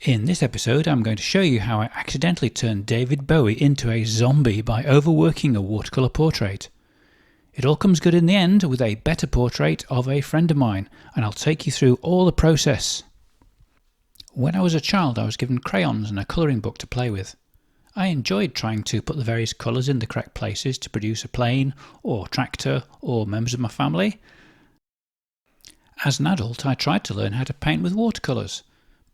In this episode, I'm going to show you how I accidentally turned David Bowie into a zombie by overworking a watercolour portrait. It all comes good in the end with a better portrait of a friend of mine, and I'll take you through all the process. When I was a child, I was given crayons and a colouring book to play with. I enjoyed trying to put the various colours in the correct places to produce a plane, or tractor, or members of my family. As an adult, I tried to learn how to paint with watercolours.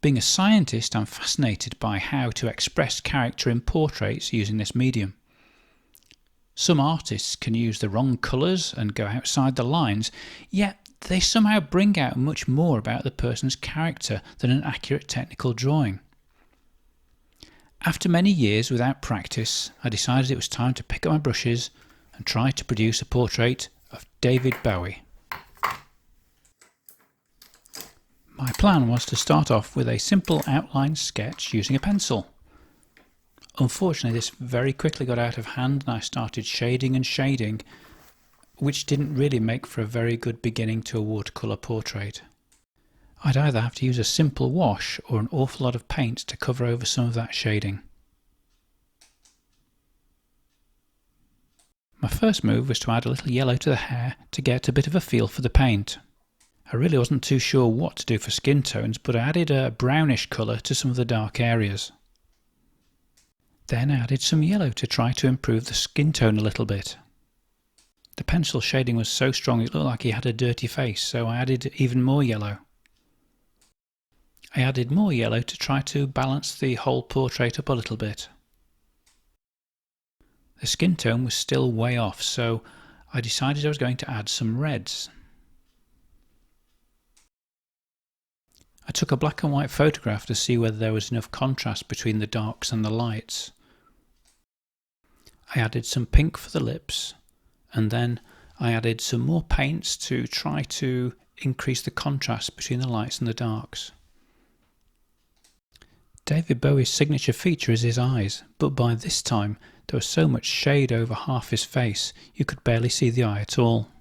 Being a scientist, I'm fascinated by how to express character in portraits using this medium. Some artists can use the wrong colours and go outside the lines, yet they somehow bring out much more about the person's character than an accurate technical drawing. After many years without practice, I decided it was time to pick up my brushes and try to produce a portrait of David Bowie. My plan was to start off with a simple outline sketch using a pencil. Unfortunately, this very quickly got out of hand and I started shading, which didn't really make for a very good beginning to a watercolour portrait. I'd either have to use a simple wash or an awful lot of paint to cover over some of that shading. My first move was to add a little yellow to the hair to get a bit of a feel for the paint. I really wasn't too sure what to do for skin tones, but I added a brownish colour to some of the dark areas. Then I added some yellow to try to improve the skin tone a little bit. The pencil shading was so strong it looked like he had a dirty face, so I added even more yellow. I added more yellow to try to balance the whole portrait up a little bit. The skin tone was still way off, so I decided I was going to add some reds. I took a black and white photograph to see whether there was enough contrast between the darks and the lights. I added some pink for the lips, and then I added some more paints to try to increase the contrast between the lights and the darks. David Bowie's signature feature is his eyes, but by this time there was so much shade over half his face you could barely see the eye at all.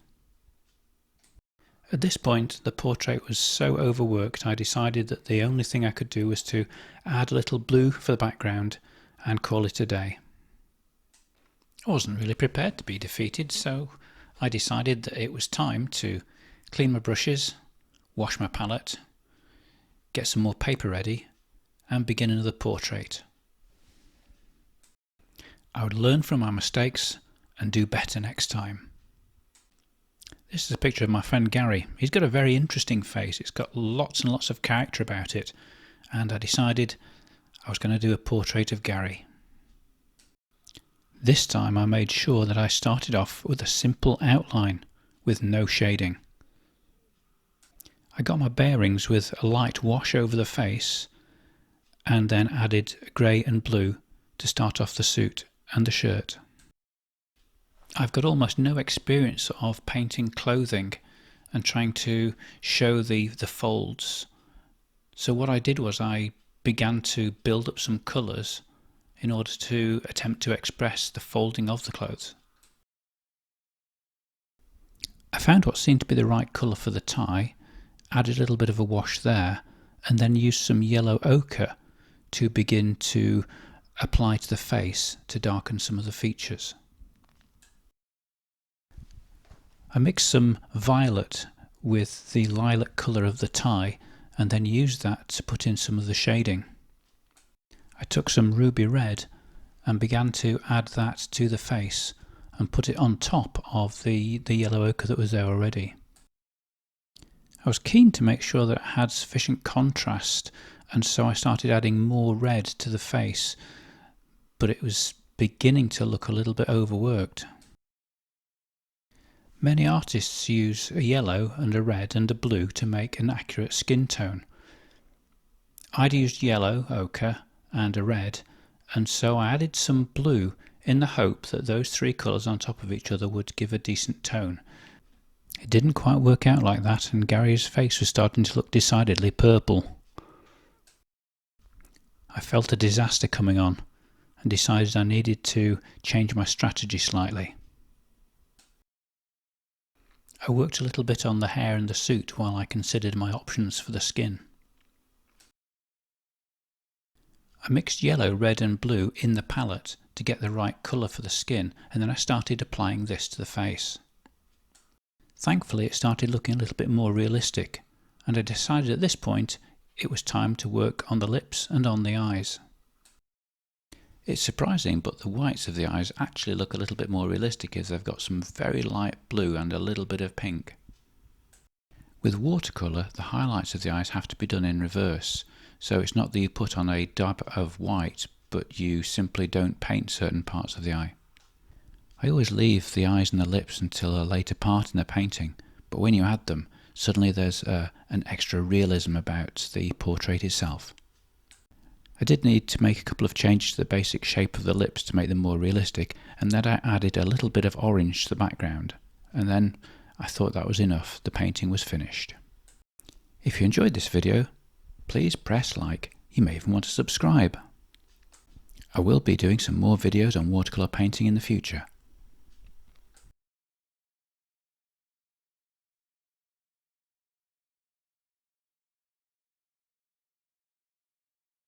At this point, the portrait was so overworked I decided that the only thing I could do was to add a little blue for the background and call it a day. I wasn't really prepared to be defeated, so I decided that it was time to clean my brushes, wash my palette, get some more paper ready, and begin another portrait. I would learn from my mistakes and do better next time. This is a picture of my friend Gary. He's got a very interesting face. It's got lots and lots of character about it, and I decided I was going to do a portrait of Gary. This time I made sure that I started off with a simple outline with no shading. I got my bearings with a light wash over the face and then added grey and blue to start off the suit and the shirt. I've got almost no experience of painting clothing and trying to show the folds. So what I did was I began to build up some colours in order to attempt to express the folding of the clothes. I found what seemed to be the right colour for the tie, added a little bit of a wash there, and then used some yellow ochre to begin to apply to the face to darken some of the features. I mixed some violet with the lilac colour of the tie and then used that to put in some of the shading. I took some ruby red and began to add that to the face and put it on top of the yellow ochre that was there already. I was keen to make sure that it had sufficient contrast, and so I started adding more red to the face, but it was beginning to look a little bit overworked. Many artists use a yellow and a red and a blue to make an accurate skin tone. I'd used yellow, ochre and a red, and so I added some blue in the hope that those three colours on top of each other would give a decent tone. It didn't quite work out like that, and Gary's face was starting to look decidedly purple. I felt a disaster coming on and decided I needed to change my strategy slightly. I worked a little bit on the hair and the suit while I considered my options for the skin. I mixed yellow, red and blue in the palette to get the right colour for the skin, and then I started applying this to the face. Thankfully it started looking a little bit more realistic, and I decided at this point it was time to work on the lips and on the eyes. It's surprising, but the whites of the eyes actually look a little bit more realistic as they've got some very light blue and a little bit of pink. With watercolour, the highlights of the eyes have to be done in reverse, so it's not that you put on a dab of white, but you simply don't paint certain parts of the eye. I always leave the eyes and the lips until a later part in the painting, but when you add them, suddenly there's an extra realism about the portrait itself. I did need to make a couple of changes to the basic shape of the lips to make them more realistic, and then I added a little bit of orange to the background, and then I thought that was enough. The painting was finished. If you enjoyed this video, please press like. You may even want to subscribe. I will be doing some more videos on watercolour painting in the future.